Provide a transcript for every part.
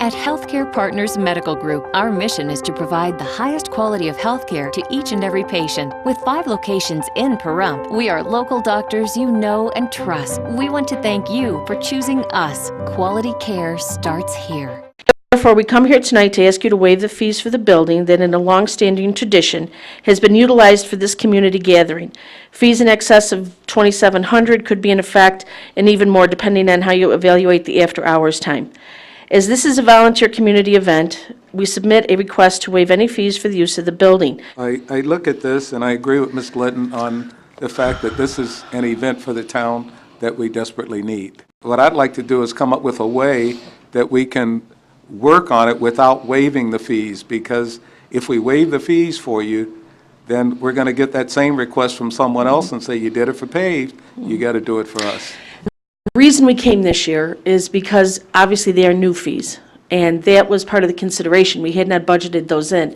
At Healthcare Partners Medical Group, our mission is to provide the highest quality of healthcare to each and every patient. With 5 locations in Pahrump, we are local doctors you know and trust. We want to thank you for choosing us. Quality care starts here. Therefore, we come here tonight to ask you to waive the fees for the building that, in a long-standing tradition, has been utilized for this community gathering. Fees in excess of $2,700 could be in effect, and even more depending on how you evaluate the after-hours time. As this is a volunteer community event, we submit a request to waive any fees for the use of the building. I look at this, and I agree with Ms. Glidden on the fact that this is an event for the town that we desperately need. What I'd like to do is come up with a way that we can work on it without waiving the fees, because if we waive the fees for you, then we're going to get that same request from someone else and say, you did it for P.A.V.E.D, you got to do it for us. The reason we came this year is because obviously they are new fees, and that was part of the consideration. We had not budgeted those in.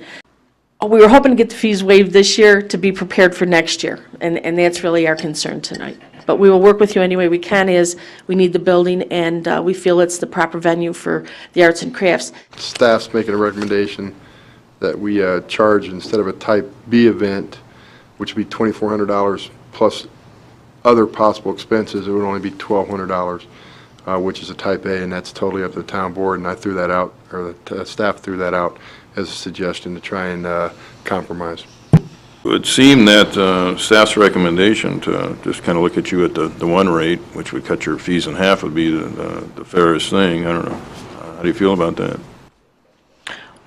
We were hoping to get the fees waived this year to be prepared for next year, and that's really our concern tonight. But we will work with you any way we can, as we need the building, and we feel it's the proper venue for the arts and crafts. Staff's making a recommendation that we charge, instead of a Type B event, which would be $2,400 plus other possible expenses, it would only be $1,200, which is a Type A, and that's totally up to the town board, and I threw that out, or the staff threw that out as a suggestion to try and compromise. It would seem that staff's recommendation to just kind of look at you at the one rate, which would cut your fees in half, would be the fairest thing. I don't know. How do you feel about that?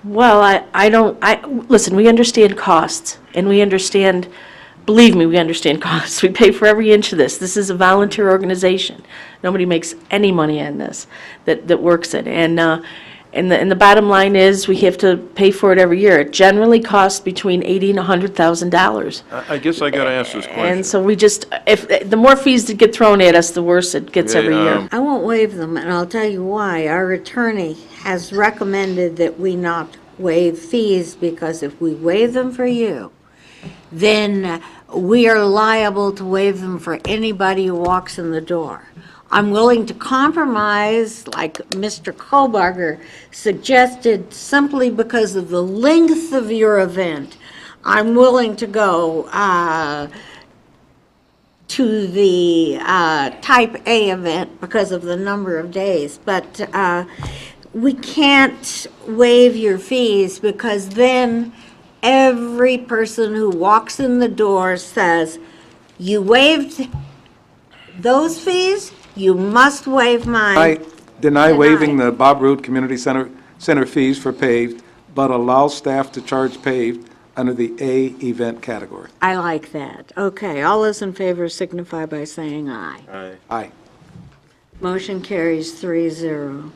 Well, listen, we understand costs, and we understand, believe me, we understand costs. We pay for every inch of this. This is a volunteer organization. Nobody makes any money on this that works it. And the bottom line is we have to pay for it every year. It generally costs between $80,000 and $100,000. I guess I got to ask this question. And so we just, if the more fees that get thrown at us, the worse it gets every year. I won't waive them, and I'll tell you why. Our attorney has recommended that we not waive fees, because if we waive them for you, then we are liable to waive them for anybody who walks in the door. I'm willing to compromise, like Mr. Kohlbarger suggested, simply because of the length of your event. I'm willing to go to the Type A event because of the number of days, but we can't waive your fees, because then every person who walks in the door says, you waived those fees, you must waive mine. I deny waiving the Bob Ruud Community Center fees for P.A.V.E.D, but allow staff to charge P.A.V.E.D under the A event category. I like that. Okay, all those in favor signify by saying aye. Aye. Aye. Motion carries 3-0.